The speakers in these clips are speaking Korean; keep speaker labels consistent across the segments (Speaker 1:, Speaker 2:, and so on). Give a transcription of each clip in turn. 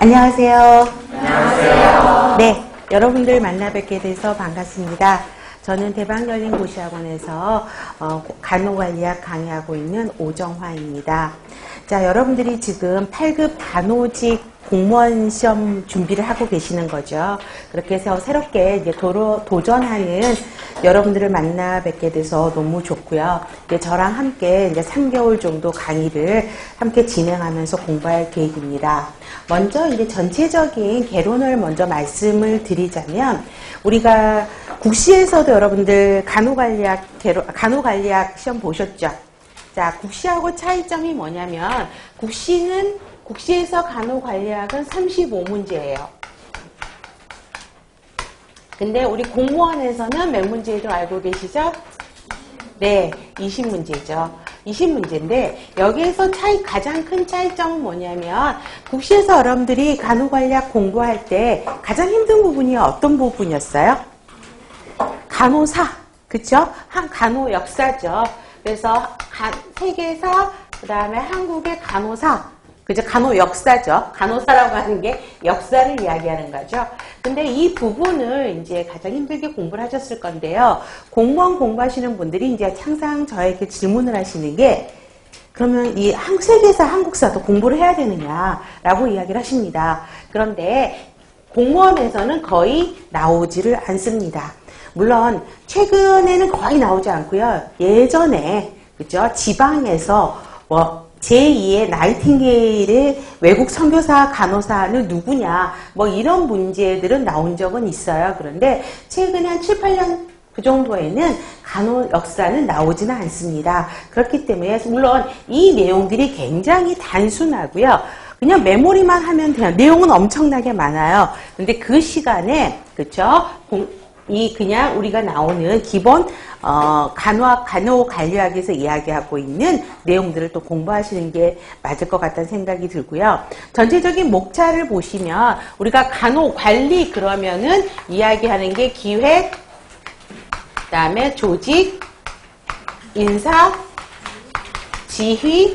Speaker 1: 안녕하세요.
Speaker 2: 안녕하세요.
Speaker 1: 네, 여러분들 만나 뵙게 돼서 반갑습니다. 저는 대방열린고시학원에서 간호관리학 강의하고 있는 오정화입니다. 자, 여러분들이 지금 8급 간호직 공무원 시험 준비를 하고 계시는 거죠. 그렇게 해서 새롭게 이제 도전하는 여러분들을 만나 뵙게 돼서 너무 좋고요. 이제 저랑 함께 이제 3개월 정도 강의를 함께 진행하면서 공부할 계획입니다. 먼저 이제 전체적인 개론을 먼저 말씀을 드리자면, 우리가 국시에서도 여러분들 간호관리학 시험 보셨죠? 자, 국시하고 차이점이 뭐냐면, 국시에서 간호관리학은 35문제예요. 근데 우리 공무원에서는 몇 문제도 알고 계시죠? 네, 20문제죠. 20문제인데 여기에서 가장 큰 차이점은 뭐냐면, 국시에서 여러분들이 간호관리학 공부할 때 가장 힘든 부분이 어떤 부분이었어요? 간호사, 그쵸? 간호 역사죠. 그래서 세계사, 그 다음에 한국의 간호사, 그죠? 간호 역사죠. 간호사라고 하는 게 역사를 이야기하는 거죠. 근데 이 부분을 이제 가장 힘들게 공부를 하셨을 건데요. 공무원 공부하시는 분들이 이제 항상 저에게 질문을 하시는 게, 그러면 이 세계사, 한국사도 공부를 해야 되느냐라고 이야기를 하십니다. 그런데 공무원에서는 거의 나오지를 않습니다. 물론 최근에는 거의 나오지 않고요. 예전에, 그죠? 지방에서 제2의 나이팅게일의 외국 선교사 간호사는 누구냐, 이런 문제들은 나온 적은 있어요. 그런데 최근에 한 7, 8년 그 정도에는 간호 역사는 나오지는 않습니다. 그렇기 때문에 물론 이 내용들이 굉장히 단순하고요. 그냥 메모리만 하면 돼요. 내용은 엄청나게 많아요. 근데 그 시간에, 그쵸? 그냥 우리가 나오는 기본 간호관리학에서 이야기하고 있는 내용들을 또 공부하시는 게 맞을 것 같다는 생각이 들고요. 전체적인 목차를 보시면 우리가 간호관리 그러면은 이야기하는 게 기획, 그다음에 조직, 인사, 지휘,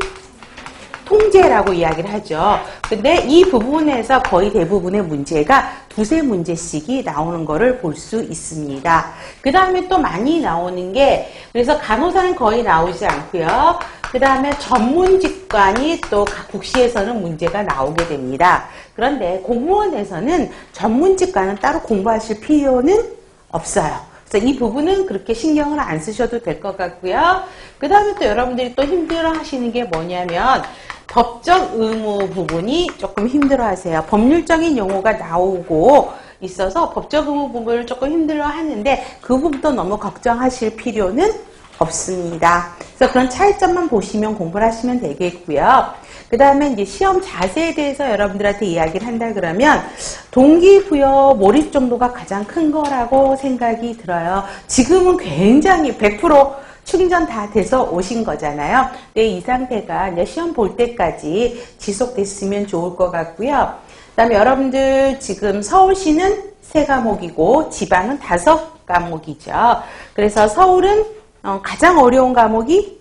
Speaker 1: 통제라고 이야기를 하죠. 근데 이 부분에서 거의 대부분의 문제가 두세 문제씩이 나오는 거를 볼 수 있습니다. 그 다음에 또 많이 나오는 게, 그래서 간호사는 거의 나오지 않고요. 그 다음에 전문직관이 또 국시에서는 문제가 나오게 됩니다. 그런데 공무원에서는 전문직관은 따로 공부하실 필요는 없어요. 그래서 이 부분은 그렇게 신경을 안 쓰셔도 될 것 같고요. 그 다음에 또 여러분들이 또 힘들어 하시는 게 뭐냐면, 법적 의무 부분이 조금 힘들어 하세요. 법률적인 용어가 나오고 있어서 법적 의무 부분을 조금 힘들어 하는데, 그 부분도 너무 걱정하실 필요는 없습니다. 그래서 그런 차이점만 보시면 공부를 하시면 되겠고요. 그 다음에 이제 시험 자세에 대해서 여러분들한테 이야기를 한다 그러면, 동기부여 몰입 정도가 가장 큰 거라고 생각이 들어요. 지금은 굉장히 100% 충전 다 돼서 오신 거잖아요. 근데 이 상태가 이제 시험 볼 때까지 지속됐으면 좋을 것 같고요. 그 다음에 여러분들 지금 서울시는 3과목이고 지방은 5과목이죠. 그래서 서울은 가장 어려운 과목이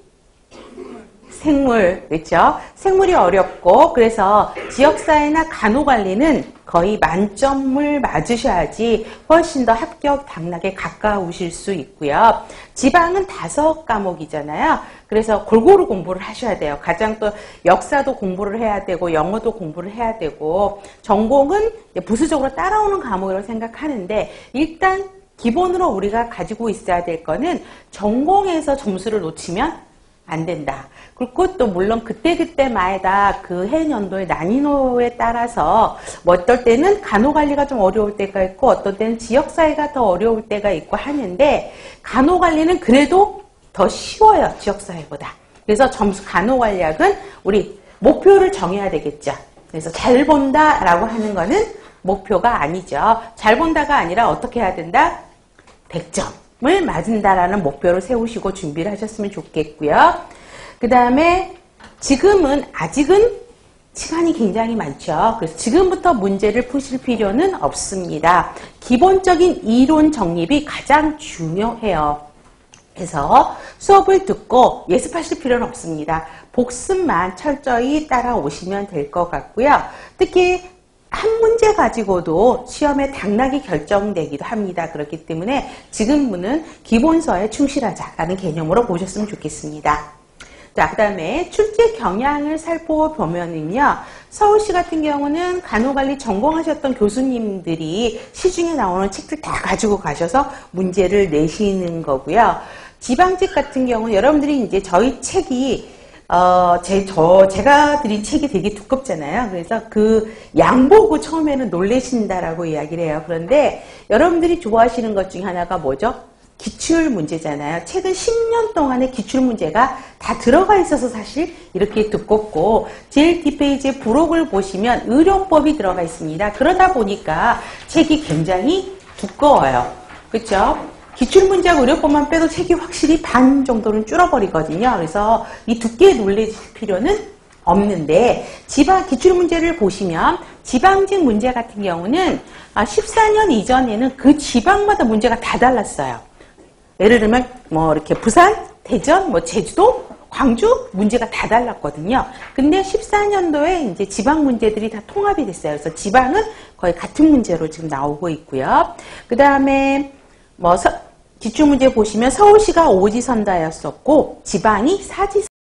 Speaker 1: 생물, 그렇죠? 생물이 어렵고, 그래서 지역사회나 간호관리는 거의 만점을 맞으셔야지 훨씬 더 합격 당락에 가까우실 수 있고요. 지방은 5과목이잖아요. 그래서 골고루 공부를 하셔야 돼요. 가장 또 역사도 공부를 해야 되고, 영어도 공부를 해야 되고, 전공은 부수적으로 따라오는 과목이라고 생각하는데, 일단 기본으로 우리가 가지고 있어야 될 거는 전공에서 점수를 놓치면 안 된다. 그리고 또 물론 그때그때마다 그 해년도의 난이도에 따라서 어떨 때는 간호관리가 좀 어려울 때가 있고, 어떨 때는 지역사회가 더 어려울 때가 있고 하는데, 간호관리는 그래도 더 쉬워요, 지역사회보다. 그래서 간호관리학은 우리 목표를 정해야 되겠죠. 그래서 잘 본다라고 하는 거는 목표가 아니죠. 잘 본다가 아니라 어떻게 해야 된다? 100점을 맞은다라는 목표를 세우시고 준비를 하셨으면 좋겠고요. 그 다음에 아직은 시간이 굉장히 많죠. 그래서 지금부터 문제를 푸실 필요는 없습니다. 기본적인 이론 정립이 가장 중요해요. 그래서 수업을 듣고 예습하실 필요는 없습니다. 복습만 철저히 따라오시면 될 것 같고요. 특히 한 문제 가지고도 시험에 당락이 결정되기도 합니다. 그렇기 때문에 지금부는 기본서에 충실하자라는 개념으로 보셨으면 좋겠습니다. 자, 그 다음에 출제 경향을 살펴보면은요, 서울시 같은 경우는 간호관리 전공하셨던 교수님들이 시중에 나오는 책들 다 가지고 가셔서 문제를 내시는 거고요. 지방직 같은 경우는 여러분들이 이제 저희 책이 제가 드린 책이 되게 두껍잖아요. 그래서 그 양 보고 처음에는 놀라신다라고 이야기를 해요. 그런데 여러분들이 좋아하시는 것 중에 하나가 뭐죠? 기출 문제잖아요. 최근 10년 동안의 기출 문제가 다 들어가 있어서 사실 이렇게 두껍고, 제일 뒷페이지에 부록을 보시면 의료법이 들어가 있습니다. 그러다 보니까 책이 굉장히 두꺼워요. 그렇죠? 기출문제하고 의료법만 빼도 책이 확실히 반 정도는 줄어버리거든요. 그래서 이 두께에 놀라실 필요는 없는데, 기출문제를 보시면 지방직 문제 같은 경우는 14년 이전에는 그 지방마다 문제가 다 달랐어요. 예를 들면 이렇게 부산, 대전, 제주도, 광주 문제가 다 달랐거든요. 근데 14년도에 이제 지방 문제들이 다 통합이 됐어요. 그래서 지방은 거의 같은 문제로 지금 나오고 있고요. 그 다음에 기출문제 보시면 서울시가 오지선다였었고 지방이 사지선다.